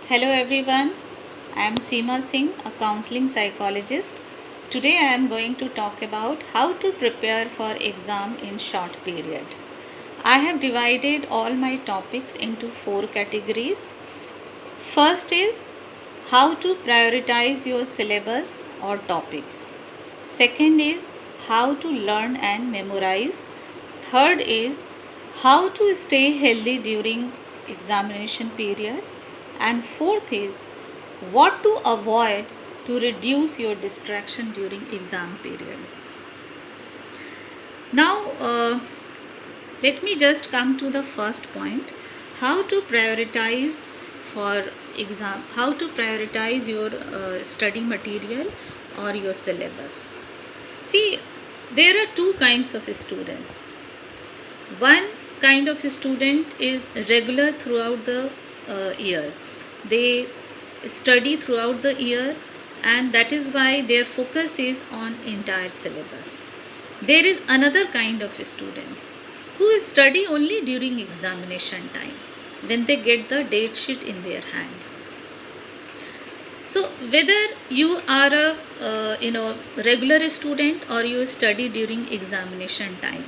Hello everyone, I am Seema Singh, a counseling psychologist. Today I am going to talk about how to prepare for exam in short period. I have divided all my topics into 4 categories. First is how to prioritize your syllabus or topics. Second is how to learn and memorize. Third is how to stay healthy during examination period. And fourth is what to avoid to reduce your distraction during exam period. Now, let me just come to the first point, how to prioritize for exam, how to prioritize your study material or your syllabus. See, there are two kinds of students. One kind of student is regular throughout the year. They study throughout the year, and that is why their focus is on entire syllabus. There is another kind of students who study only during examination time when they get the date sheet in their hand. So whether you are a regular student or you study during examination time,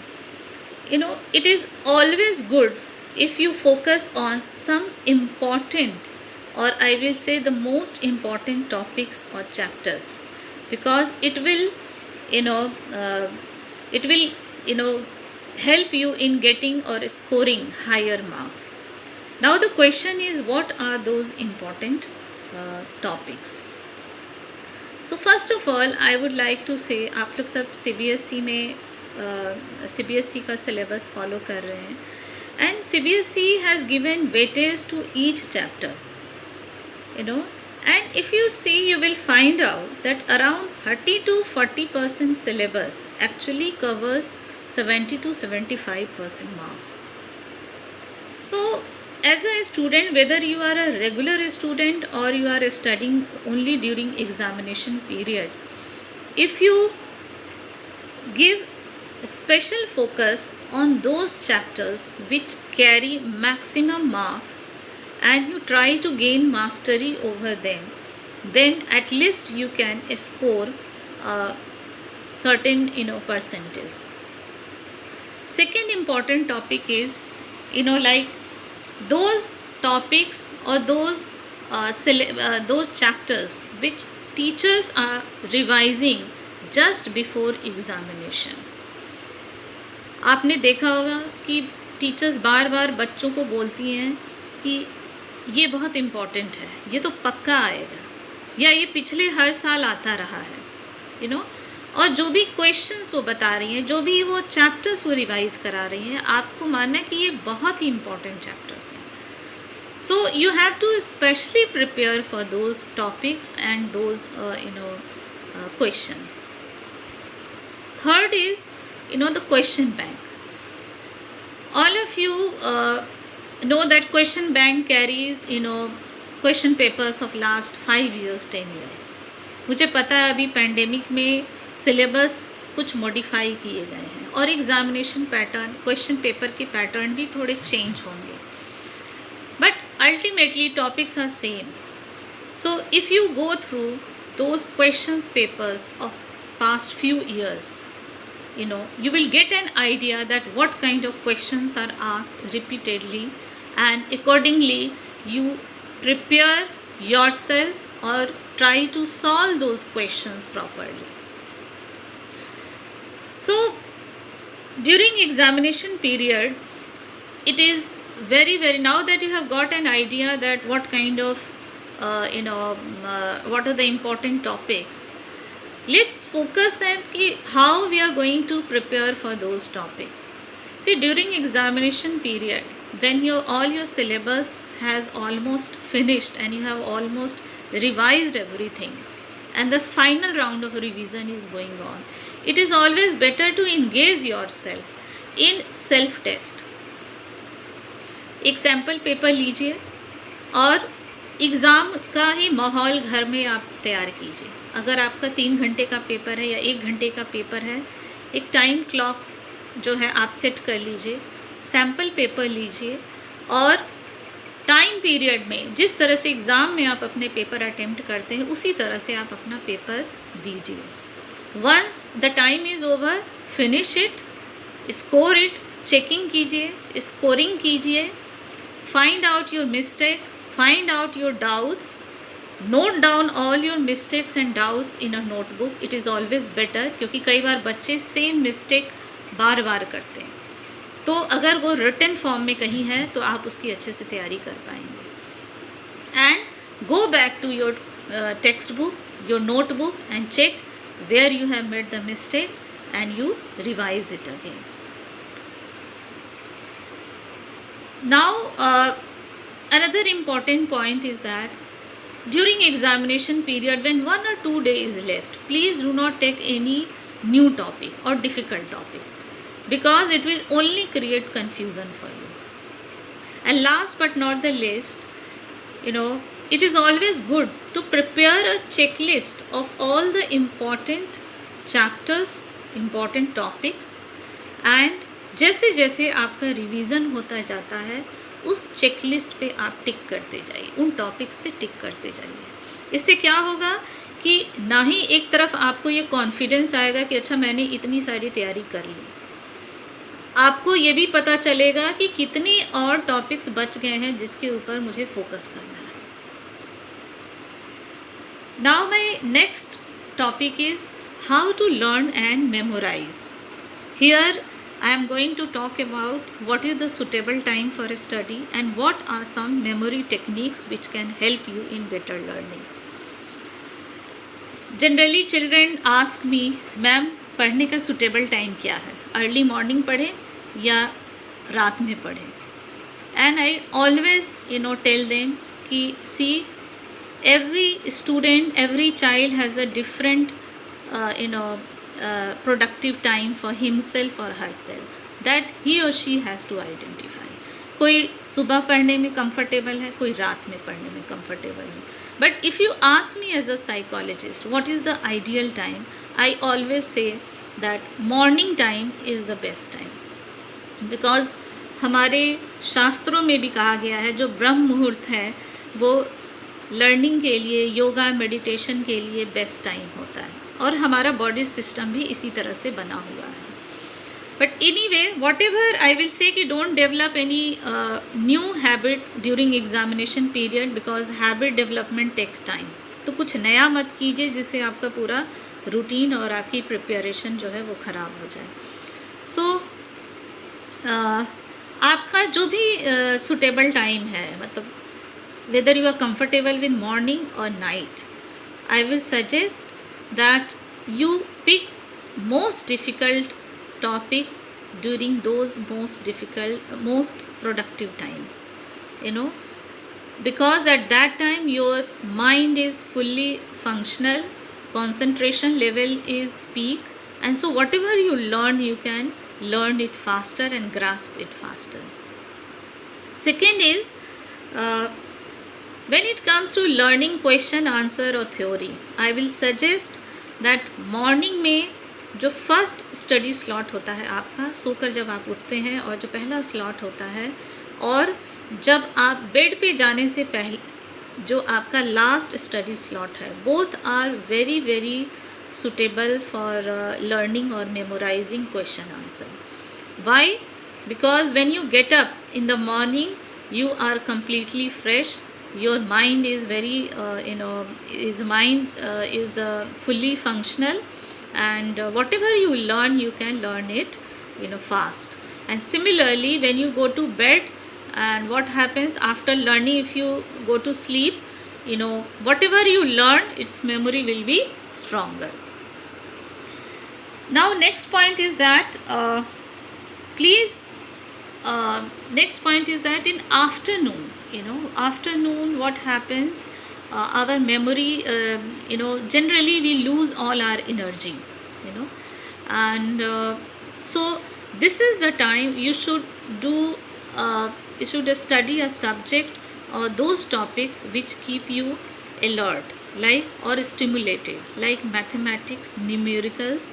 it is always good if you focus on some important, or I will say the most important topics or chapters, because it will help you in getting or scoring higher marks. Now the question is, what are those important topics? So first of all, I would like to say, आप लोग सब CBSE में CBSE का syllabus follow कर रहे हैं, and CBSE has given weightage to each chapter, and if you see, you will find out that around 30 to 40% syllabus actually covers 70 to 75% marks. So as a student, whether you are a regular student or you are studying only during examination period, if you give special focus on those chapters which carry maximum marks and you try to gain mastery over them, then at least you can score a certain percentage. Second important topic is like those topics or those chapters which teachers are revising just before examination. आपने देखा होगा कि teachers बार बार बच्चों को बोलती हैं कि ये बहुत इम्पॉर्टेंट है, ये तो पक्का आएगा, या ये पिछले हर साल आता रहा है, और जो भी क्वेश्चंस वो बता रही हैं, जो भी वो चैप्टर्स वो रिवाइज करा रही हैं, आपको मानना है कि ये बहुत ही इम्पॉर्टेंट चैप्टर्स हैं. So you have to specially prepare for those topics and those questions. Third is the question bank. All of you know that question bank carries question papers of last 5 years 10 years. मुझे पता है अभी pandemic में syllabus कुछ modify किए गए हैं और एग्जामिनेशन पैटर्न, क्वेश्चन पेपर के पैटर्न भी थोड़े चेंज होंगे, but ultimately topics are same. So if you go through those questions papers of past few years, you will get an idea that what kind of questions are asked repeatedly, and accordingly you prepare yourself or try to solve those questions properly. So during examination period, it is very now that you have got an idea that what kind of what are the important topics, let's focus that how we are going to prepare for those topics. See, during examination period, when all your syllabus has almost finished and you have almost revised everything and the final round of revision is going on, it is always better to engage yourself in self test. एक sample paper लीजिए और exam का ही माहौल घर में आप तैयार कीजिए. अगर आपका 3 घंटे का पेपर है या 1 घंटे का पेपर है, एक टाइम क्लॉक जो है आप सेट कर लीजिए, सैम्पल पेपर लीजिए और टाइम पीरियड में जिस तरह से एग्ज़ाम में आप अपने पेपर अटेम्प्ट करते हैं उसी तरह से आप अपना पेपर दीजिए. Once the time is over, finish it, score it, checking कीजिए, स्कोरिंग कीजिए, find out your mistake, find out your doubts, note down all your mistakes and doubts in a notebook. It is always better, क्योंकि कई बार बच्चे same mistake बार बार करते हैं. तो अगर वो रिटन फॉर्म में कहीं है तो आप उसकी अच्छे से तैयारी कर पाएंगे. And go back to your text book, your notebook, and check where you have made the mistake and you revise it again. Now another important point is that during examination period, when 1 or 2 days left, please do not take any new topic or difficult topic, because it will only create confusion for you. And last but not the least, it is always good to prepare a checklist of all the important chapters, important topics, and जैसे जैसे आपका revision होता जाता है उस checklist पे आप टिक करते जाइए, उन टॉपिक्स पे टिक करते जाइए. इससे क्या होगा कि ना ही एक तरफ आपको ये कॉन्फिडेंस आएगा कि अच्छा मैंने इतनी सारी तैयारी कर ली, आपको ये भी पता चलेगा कि कितनी और टॉपिक्स बच गए हैं जिसके ऊपर मुझे फोकस करना है. Now my next topic is how to learn and memorize. Here I am going to talk about what is the suitable time for a study and what are some memory techniques which can help you in better learning. Generally children ask me, ma'am पढ़ने का suitable time क्या है, early morning पढ़े या रात में पढ़े. And I always tell them कि see, every student, every child has a different productive time for himself or herself that he or she has to identify. कोई सुबह पढ़ने में कंफर्टेबल है, कोई रात में पढ़ने में कंफर्टेबल है. But if you ask me as a psychologist what is the ideal time, I always say that morning time is the best time, because हमारे शास्त्रों में भी कहा गया है जो ब्रह्म मुहूर्त है वो लर्निंग के लिए, योगा मेडिटेशन के लिए बेस्ट टाइम होता है, और हमारा बॉडी सिस्टम भी इसी तरह से बना हुआ है. But anyway, whatever I will say कि don't develop any new habit during examination period, because habit development takes time. तो कुछ नया मत कीजिए जिससे आपका पूरा रूटीन और आपकी प्रिपरेशन जो है वो ख़राब हो जाए. सो आपका जो भी सुटेबल टाइम है, मतलब whether you are comfortable with morning or night, I will suggest that you pick most difficult topic during those most productive time, because at that time your mind is fully functional, concentration level is peak, and so whatever you learn you can learn it faster and grasp it faster. Second is when it comes to learning question answer or theory, I will suggest that morning में जो first study slot होता है आपका, सोकर जब आप उठते हैं और जो पहला स्लॉट होता है, और जब आप बेड पे जाने से पहले जो आपका लास्ट स्टडी स्लॉट है, both are very very suitable for learning or memorizing question answer. Why? Because when you get up in the morning you are completely fresh, your mind is very is fully functional, and whatever you learn you can learn it fast. And similarly when you go to bed, and what happens after learning, if you go to sleep, whatever you learn, its memory will be stronger. Now next point is that next point is that in afternoon what happens, our memory, generally we lose all our energy, and so this is the time you should do you should study a subject or those topics which keep you alert, like, or stimulated, like mathematics, numericals,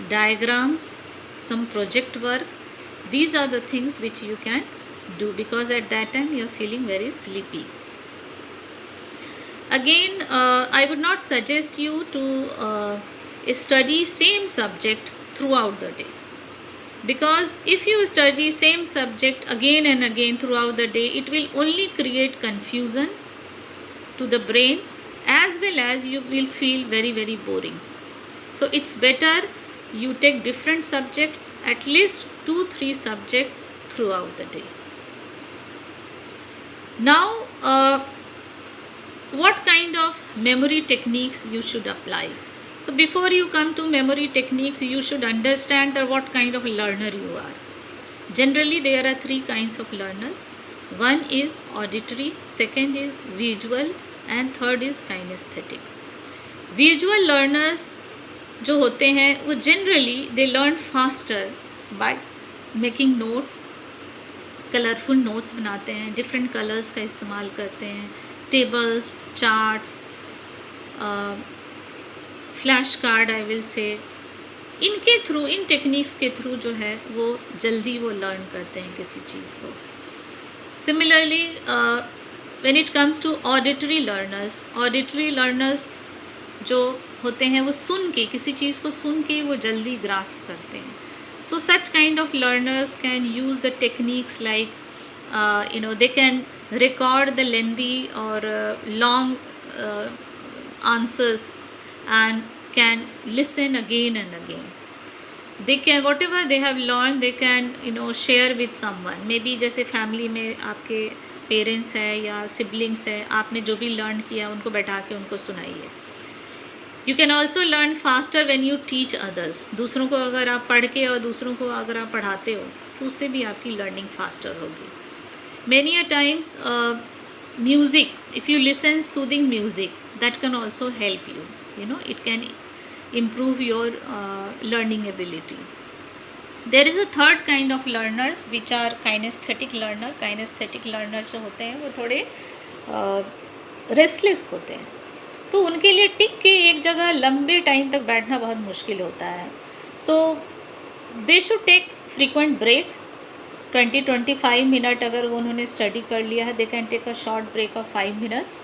diagrams, some project work. These are the things which you can do, because at that time you are feeling very sleepy. Again, I would not suggest you to study same subject throughout the day, because if you study same subject again and again throughout the day, it will only create confusion to the brain, as well as you will feel very, very boring. So it's better you take different subjects, at least 2-3 subjects throughout the day. Now, what kind of memory techniques you should apply? So before you come to memory techniques, you should understand that what kind of learner you are. Generally, there are 3 kinds of learner. One is auditory, second is visual, and third is kinesthetic. Visual learners जो होते हैं वो generally they learn faster by making notes, colourful notes बनाते हैं, different colours का इस्तेमाल करते हैं, tables, charts, flash card I will से, इनके थ्रू, इन टेक्निक्स के थ्रू जो है वो जल्दी वो लर्न करते हैं किसी चीज़ को. Similarly when it comes to auditory learners जो होते हैं वो सुन के, किसी चीज़ को सुन के वो जल्दी ग्रास्प करते हैं. So such kind of learners can use the techniques like they can record the lengthy or long answers and can listen again and again. They can, whatever they have learned, they can share with someone. Maybe जैसे family में आपके parents है या siblings है, आपने जो भी learn किया उनको बैठा के उनको सुनाइए. You can also learn faster when you teach others. दूसरों को अगर आप पढ़ के और दूसरों को अगर आप पढ़ाते हो तो उससे भी आपकी लर्निंग फास्टर होगी. Many a times music, if you listen soothing music, that can also help you. It can improve your learning ability. There is a third kind of learners which are kinesthetic learner. Kinesthetic learners जो होते हैं वो थोड़े restless होते हैं, तो उनके लिए टिक के एक जगह लंबे टाइम तक बैठना बहुत मुश्किल होता है. So they should take frequent break. 20-25 minute अगर उन्होंने स्टडी कर लिया है, they can take a short break of 5 minutes.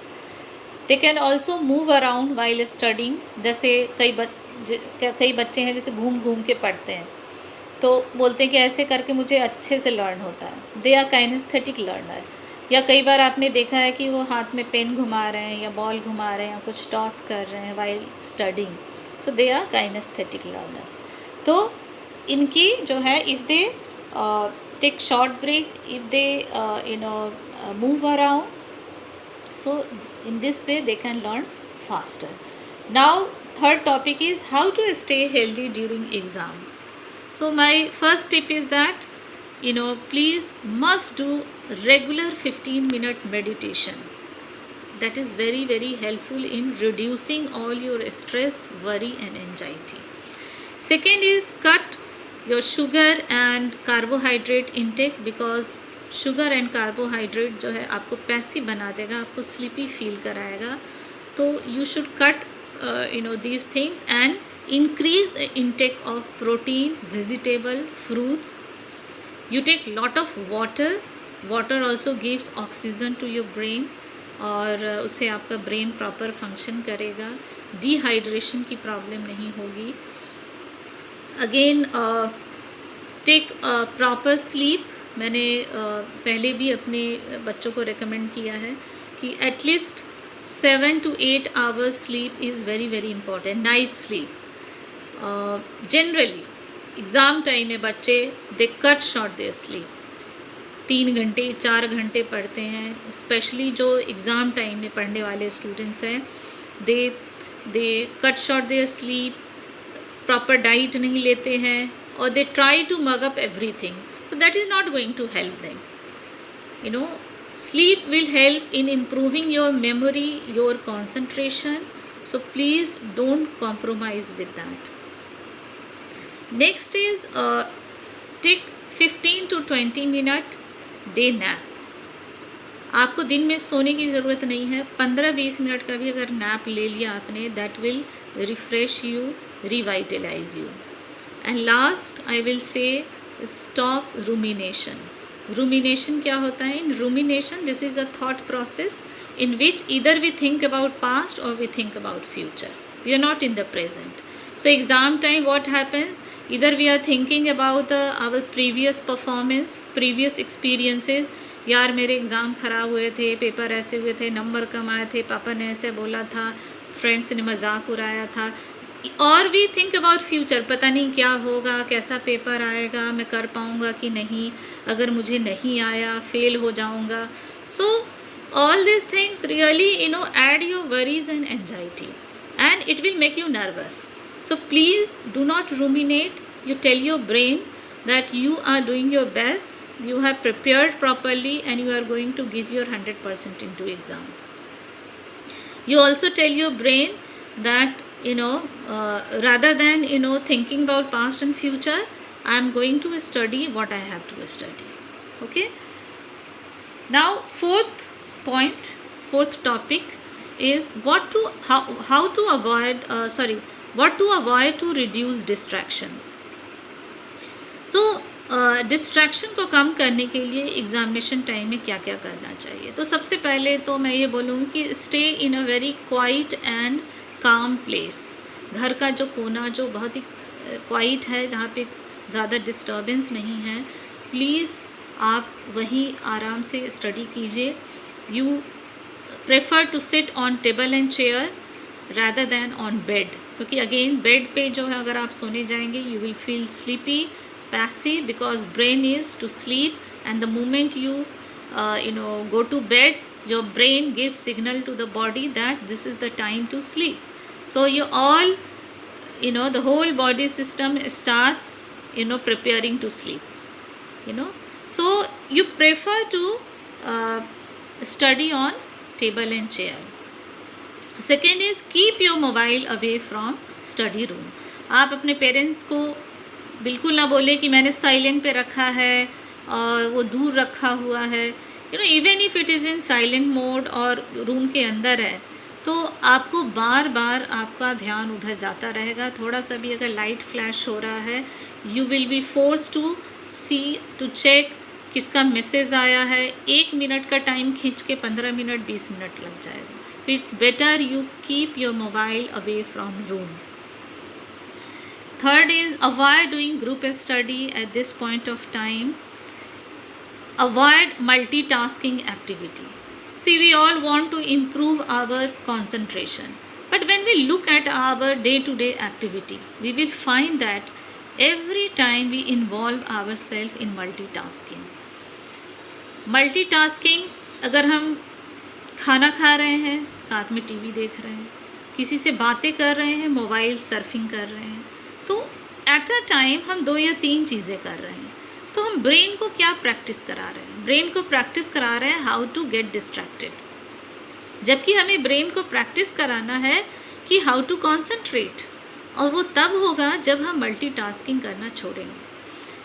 They can also move around while studying. जैसे कई बच्चे हैं जैसे घूम घूम के पढ़ते हैं, तो बोलते हैं कि ऐसे करके मुझे अच्छे से लर्न होता है. They are kinesthetic learner. या कई बार आपने देखा है कि वो हाथ में पेन घुमा रहे हैं या बॉल घुमा रहे हैं या कुछ टॉस कर रहे हैं while studying. So they are kinesthetic learners. तो इनकी जो है, if they take short break, if they move around, so in this way they can learn faster. Now third topic is how to stay healthy during exam. So my first tip is that please must do regular 15-minute meditation. That is very, very helpful in reducing all your stress, worry and anxiety. Second is cut your sugar and carbohydrate intake, because sugar and carbohydrate जो है आपको passive बना देगा, आपको sleepy feel कराएगा. तो you should cut these things and increase the intake of protein, vegetable, fruits. You take lot of water. Water also gives oxygen to your brain और उससे आपका ब्रेन प्रॉपर फंक्शन करेगा. Dehydration की problem नहीं होगी. Again take proper sleep. मैंने पहले भी अपने बच्चों को रेकमेंड किया है कि at least 7 to 8 hours sleep is very, very important. Night sleep. Generally exam time में बच्चे दे कट शॉर्ट देयर स्लीप. 3 घंटे 4 घंटे पढ़ते हैं. स्पेशली जो एग्ज़ाम टाइम में पढ़ने वाले स्टूडेंट्स हैं, they cut short their sleep. Proper diet नहीं लेते हैं और they try to mug up everything. So that is not going to help them. Sleep will help in improving your memory, your concentration. So please don't compromise with that. Next is take 15 to 20 minute day nap. आपको दिन में सोने की ज़रूरत नहीं है. 15-20 minute का भी अगर नैप ले लिया आपने, that will refresh you, revitalize you. And last I will say, stop rumination. Rumination क्या होता है? In rumination, this is a thought process in which either we think about past or we think about future. We are not in the present. So exam time, what happens? Either we are thinking about our previous performance, previous experiences. यार मेरे exam ख़राब हुए थे, paper ऐसे हुए थे, number कम आए थे, पापा ने ऐसे बोला था, फ्रेंड्स ने मजाक उड़ाया था. और वी थिंक अबाउट फ्यूचर, पता नहीं क्या होगा, कैसा पेपर आएगा, मैं कर पाऊँगा कि नहीं, अगर मुझे नहीं आया फेल हो जाऊँगा. सो all these things really add your worries and anxiety, and it will make you nervous. So please do not ruminate. You tell your brain that you are doing your best, you have prepared properly, and you are going to give your 100% into exam. You also tell your brain that rather than thinking about past and future, I am going to study what I have to study. Okay. Now fourth topic is what to avoid to reduce distraction. So distraction को कम करने के लिए examination time में क्या क्या करना चाहिए? तो सबसे पहले तो मैं ये बोलूँगी कि stay in a very quiet and काम प्लेस. घर का जो कोना जो बहुत ही क्वाइट है, जहाँ पे ज़्यादा डिस्टर्बेंस नहीं है, प्लीज़ आप वहीं आराम से स्टडी कीजिए. You prefer to sit on table and chair rather than on bed, क्योंकि अगेन बेड पे जो है अगर आप सोने जाएंगे you will feel sleepy, passive, because brain is to sleep, and the moment you go to bed, your brain gives signal to the body that this is the time to sleep. So you all the whole body system starts preparing to sleep. So you prefer to study on table and chair. Second is keep your mobile away from study room. आप अपने parents को बिल्कुल ना बोले कि मैंने silent पे रखा है और वो दूर रखा हुआ है. Even if it is in silent mode और रूम के अंदर है, तो आपको बार बार आपका ध्यान उधर जाता रहेगा. थोड़ा सा भी अगर लाइट फ्लैश हो रहा है, you will be force to check किसका मैसेज आया है. 1 मिनट का टाइम खींच के 15 मिनट 20 मिनट लग जाएगा. So it's better you keep your mobile away from room. Third is avoid doing group study at this point of time. Avoid multitasking activity. See, we all want to improve our concentration, but when we look at our day-to-day activity, we will find that every time we involve ourselves in multitasking, अगर हम खाना खा रहे हैं, साथ में TV देख रहे हैं, किसी से बातें कर रहे हैं, मोबाइल सर्फिंग कर रहे हैं, तो एट अ टाइम हम 2 या 3 चीज़ें कर रहे हैं. तो हम ब्रेन को क्या प्रैक्टिस करा रहे हैं? ब्रेन को प्रैक्टिस करा रहे हैं हाउ टू गेट डिस्ट्रैक्टेड, जबकि हमें ब्रेन को प्रैक्टिस कराना है कि हाउ टू कॉन्सेंट्रेट. और वो तब होगा जब हम मल्टीटास्किंग करना छोड़ेंगे.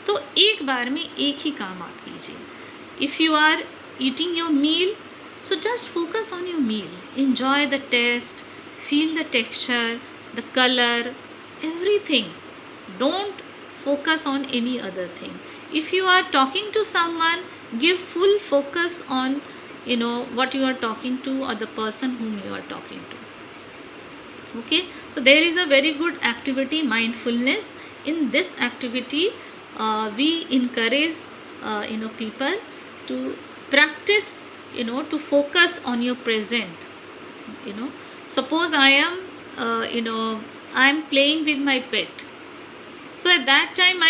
तो एक बार में एक ही काम आप कीजिए. If you are eating your meal, so just focus on your meal. Enjoy the taste, feel the texture, the color, everything. Don't focus on any other thing. If you are talking to someone, give full focus on what you are talking to or the person whom you are talking to. Okay, so there is a very good activity, mindfulness. In this activity, we encourage people to practice to focus on your present. Suppose I am playing with my pet. So at that time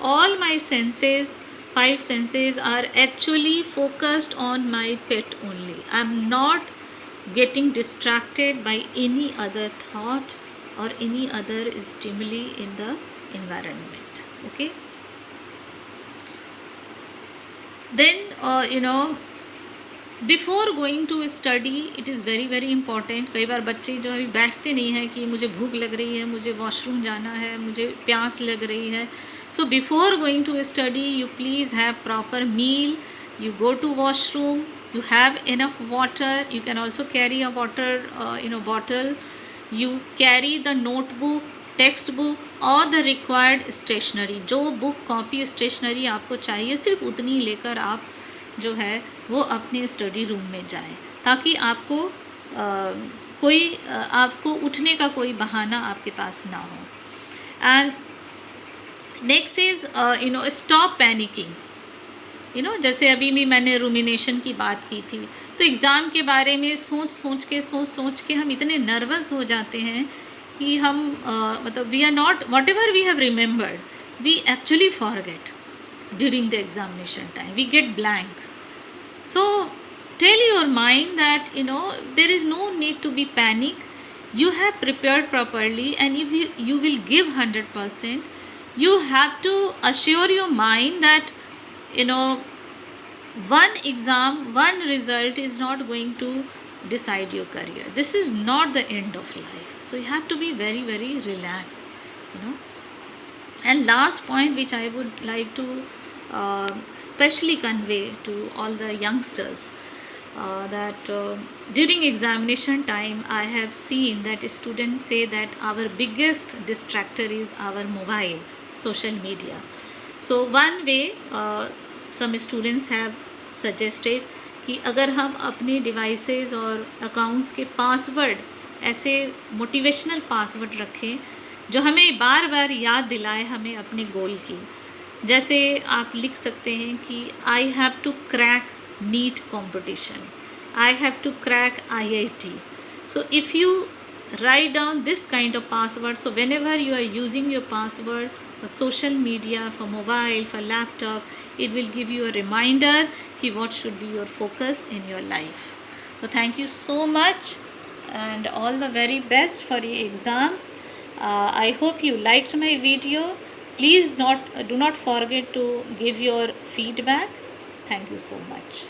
all my senses, 5 senses are actually focused on my pet only. I am not getting distracted by any other thought or any other stimuli in the environment. Okay, then before going to study it is very very important. कई बार बच्चे जो अभी बैठते नहीं हैं कि मुझे भूख लग रही है, मुझे वॉशरूम जाना है, मुझे प्यास लग रही है. So before going to study you please have proper meal, you go to washroom, you have enough water. You can also carry a water bottle. You carry the notebook, text book और the required stationery, जो book copy stationery आपको चाहिए सिर्फ उतनी लेकर आप जो है वो अपने स्टडी रूम में जाए, ताकि आपको आपको उठने का कोई बहाना आपके पास ना हो. And next is stop panicking. जैसे अभी भी मैंने रूमिनेशन की बात की थी, तो एग्ज़ाम के बारे में सोच के हम इतने नर्वस हो जाते हैं कि हम मतलब we are not whatever we have remembered we actually forget during the examination time, we get blank. So tell your mind that there is no need to be panic. You have prepared properly, and if you will give 100%, you have to assure your mind that one exam, one result is not going to decide your career. This is not the end of life, so you have to be very, very relaxed. And last point which I would like to specially convey to all the youngsters, that during examination time I have seen that students say that our biggest distractor is our mobile, social media. So one way some students have suggested कि अगर हम अपने devices और accounts के password ऐसे motivational password रखें जो हमें बार बार याद दिलाए हमें अपने गोल की. जैसे आप लिख सकते हैं कि I have to crack NEET competition, I have to crack IIT. So if you write down this kind of password, so whenever you are using your password for social media, for mobile, for laptop, it will give you a reminder ki what should be your focus in your life. So thank you so much and all the very best for your exams. I hope you liked my video. Please do not forget to give your feedback. Thank you so much.